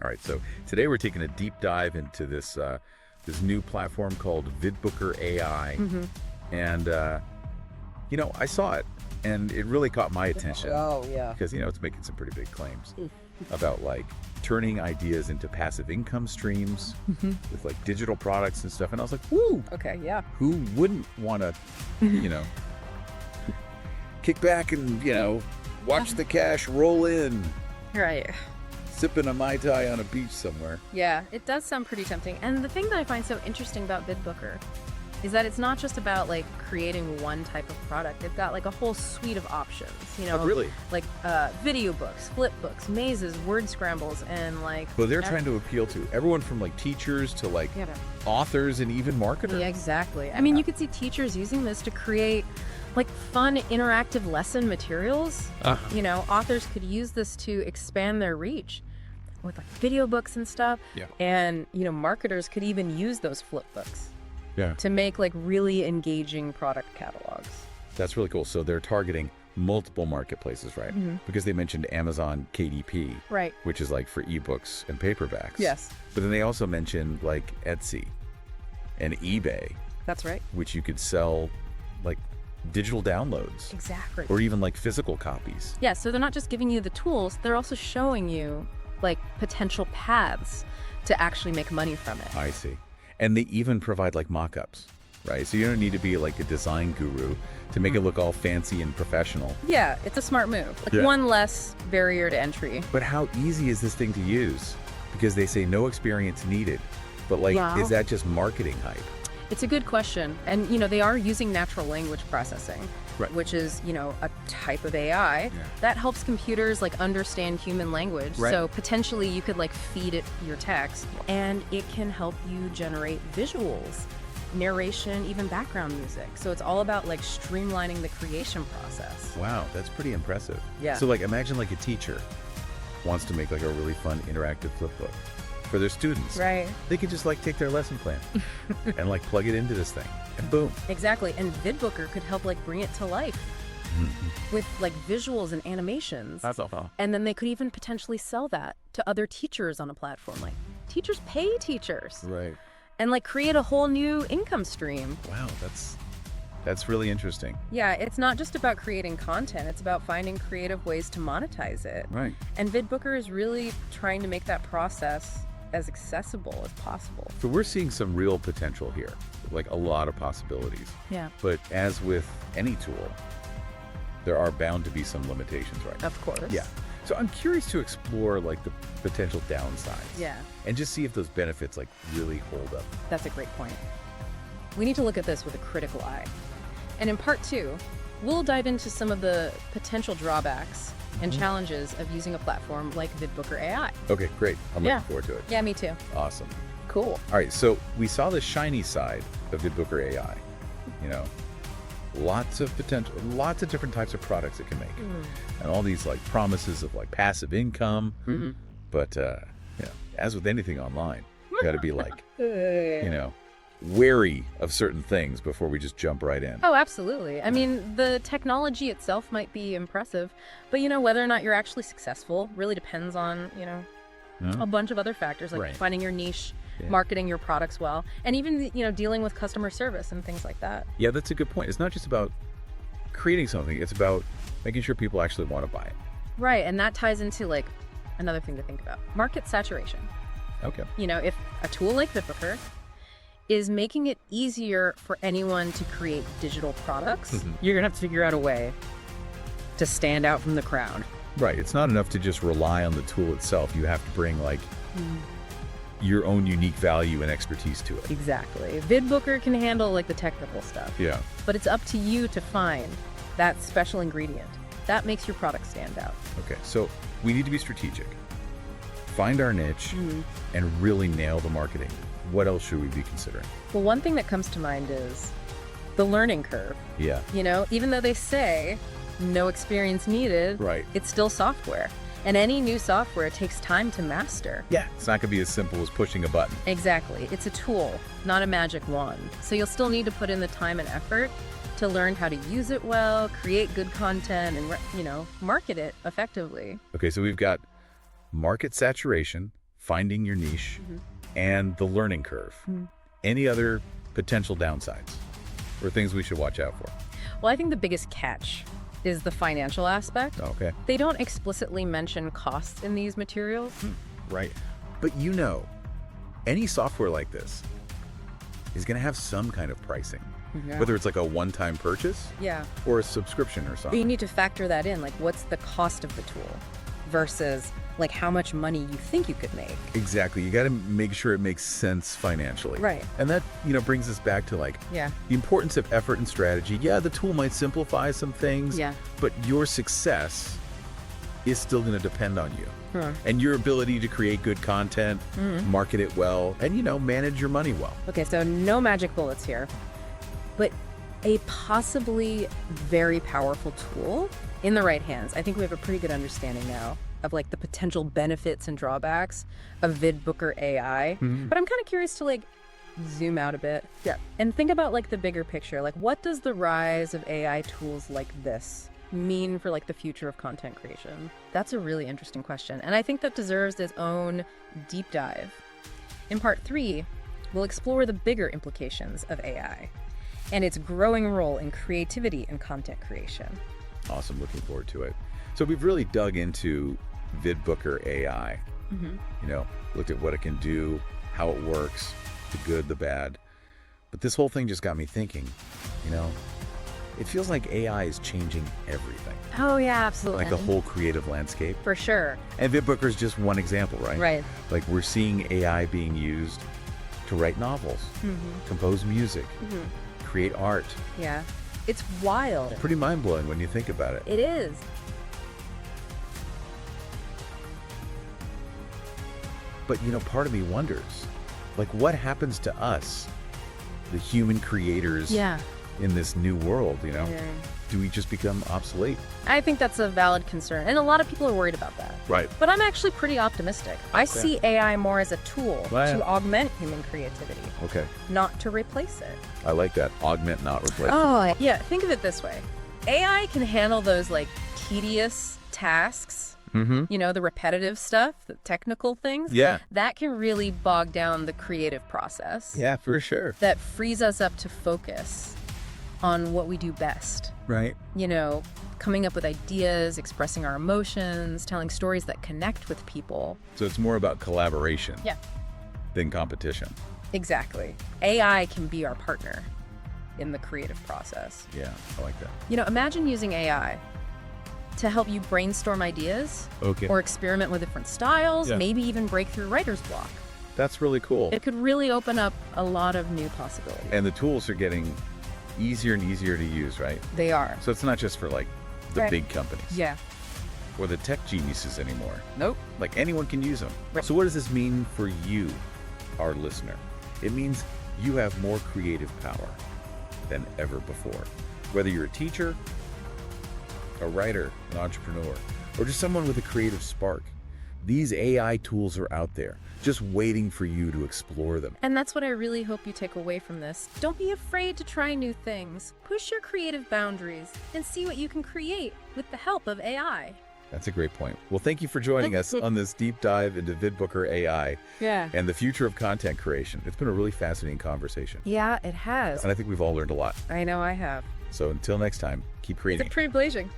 All right, so today we're taking a deep dive into this this new platform called VidBooker AI. And, I saw it, and it really caught my attention. Oh, yeah. Because, it's making some pretty big claims about, like, turning ideas into passive income streams with, like, digital products and stuff. And I was like, woo! Okay, yeah. Who wouldn't want to, kick back and, watch the cash roll in, Right. sipping a Mai Tai on a beach somewhere? Yeah, it does sound pretty tempting. And the thing that I find so interesting about VidBooker is that it's not just about like creating one type of product. They've got like a whole suite of options, Oh, really? like video books, flip books, mazes, word scrambles, and like. Well, they're trying to appeal to everyone from like teachers to like authors and even marketers. Yeah, exactly. I mean, you could see teachers using this to create like fun interactive lesson materials. Authors could use this to expand their reach with like video books and stuff. Yeah. And, marketers could even use those flip books to make like really engaging product catalogs. That's really cool. So they're targeting multiple marketplaces, right? Because they mentioned Amazon KDP, Right. which is like for ebooks and paperbacks. Yes. But then they also mentioned like Etsy and eBay, That's right. which you could sell like digital downloads Exactly. or even like physical copies. Yeah, so they're not just giving you the tools, they're also showing you like potential paths to actually make money from it. I see. And they even provide like mockups, right? So you don't need to be like a design guru to make it look all fancy and professional. Yeah, it's a smart move. Like one less barrier to entry. But how easy is this thing to use? Because they say no experience needed. But like, is that just marketing hype? It's a good question. And, they are using natural language processing, which is, a type of AI that helps computers like understand human language. So potentially you could like feed it your text and it can help you generate visuals, narration, even background music. So it's all about like streamlining the creation process. Wow, that's pretty impressive. Yeah. So like, imagine like a teacher wants to make like a really fun interactive flip book for their students. Right. They could just like take their lesson plan and like plug it into this thing and boom. Exactly. And VidBooker could help like bring it to life with like visuals and animations. That's all. And then they could even potentially sell that to other teachers on a platform. Like teachers pay teachers. Right. And like create a whole new income stream. Wow, that's really interesting. Yeah, it's not just about creating content, it's about finding creative ways to monetize it. Right. And VidBooker is really trying to make that process as accessible as possible. So we're seeing some real potential here, like a lot of possibilities. Yeah. But as with any tool, there are bound to be some limitations, right? Of course. Yeah. So I'm curious to explore like the potential downsides. Yeah. And just see if those benefits like really hold up. That's a great point. We need to look at this with a critical eye. And in part 2, we'll dive into some of the potential drawbacks and challenges of using a platform like VidBooker AI. Okay, great. I'm looking forward to it. Yeah, me too. Awesome. Cool. All right, so we saw the shiny side of VidBooker AI. Lots of potential, lots of different types of products it can make, and all these like promises of like passive income. But as with anything online, you got to be like, wary of certain things before we just jump right in. Oh, absolutely. I mean, the technology itself might be impressive, but whether or not you're actually successful really depends on, a bunch of other factors, like finding your niche, marketing your products well, and even, dealing with customer service and things like that. Yeah, that's a good point. It's not just about creating something, it's about making sure people actually want to buy it. Right, and that ties into like another thing to think about, market saturation. Okay. If a tool like VidBooker is making it easier for anyone to create digital products, you're gonna have to figure out a way to stand out from the crowd. Right. It's not enough to just rely on the tool itself. You have to bring like your own unique value and expertise to it. Exactly. VidBooker can handle like the technical stuff. Yeah. But it's up to you to find that special ingredient that makes your product stand out. Okay. So we need to be strategic, find our niche, and really nail the marketing. What else should we be considering? Well, one thing that comes to mind is the learning curve. Yeah. Even though they say no experience needed, it's still software. And any new software takes time to master. Yeah. It's not going to be as simple as pushing a button. Exactly. It's a tool, not a magic wand. So you'll still need to put in the time and effort to learn how to use it well, create good content, and, market it effectively. Okay. So we've got market saturation, finding your niche, and the learning curve. Any other potential downsides or things we should watch out for? Well, I think the biggest catch is the financial aspect. Okay. They don't explicitly mention costs in these materials. Right. But any software like this is going to have some kind of pricing, whether it's like a one-time purchase or a subscription or something. You need to factor that in, like what's the cost of the tool versus like how much money you think you could make. Exactly. You got to make sure it makes sense financially. Right. And that, brings us back to the importance of effort and strategy. Yeah, the tool might simplify some things, but your success is still going to depend on you. And your ability to create good content, market it well, and, manage your money well. Okay, so no magic bullets here, but a possibly very powerful tool in the right hands. I think we have a pretty good understanding now of like the potential benefits and drawbacks of VidBooker AI. But I'm kind of curious to like zoom out a bit and think about like the bigger picture. Like what does the rise of AI tools like this mean for like the future of content creation? That's a really interesting question. And I think that deserves its own deep dive. In part 3, we'll explore the bigger implications of AI and its growing role in creativity and content creation. Awesome. Looking forward to it. So we've really dug into VidBooker AI, looked at what it can do, how it works, the good, the bad. But this whole thing just got me thinking, it feels like AI is changing everything. Oh, yeah, absolutely. Like the whole creative landscape. For sure. And VidBooker is just one example, right? Right. Like we're seeing AI being used to write novels, compose music, create art. Yeah. It's wild. Pretty mind-blowing when you think about it. It is. But, part of me wonders, like what happens to us, the human creators in this new world, Do we just become obsolete? I think that's a valid concern. And a lot of people are worried about that. Right. But I'm actually pretty optimistic. I see AI more as a tool to augment human creativity. Okay. Not to replace it. I like that. Augment, not replace. Oh, yeah. Think of it this way. AI can handle those like tedious tasks, the repetitive stuff, the technical things. Yeah. That can really bog down the creative process. Yeah, for sure. That frees us up to focus on what we do best. Right. Coming up with ideas, expressing our emotions, telling stories that connect with people. So it's more about collaboration than competition. Exactly. AI can be our partner in the creative process. Yeah, I like that. Imagine using AI to help you brainstorm ideas or experiment with different styles, maybe even break through writer's block. That's really cool. It could really open up a lot of new possibilities. And the tools are getting easier and easier to use, right? They are. So it's not just for like the big companies. Yeah. Or the tech geniuses anymore. Nope. Like anyone can use them. Right. So what does this mean for you, our listener? It means you have more creative power than ever before. Whether you're a teacher, a writer, an entrepreneur, or just someone with a creative spark, these AI tools are out there, just waiting for you to explore them. And that's what I really hope you take away from this. Don't be afraid to try new things. Push your creative boundaries and see what you can create with the help of AI. That's a great point. Well, thank you for joining us on this deep dive into VidBooker AI and the future of content creation. It's been a really fascinating conversation. Yeah, it has. And I think we've all learned a lot. I know I have. So until next time, keep creating. It's pretty blazing.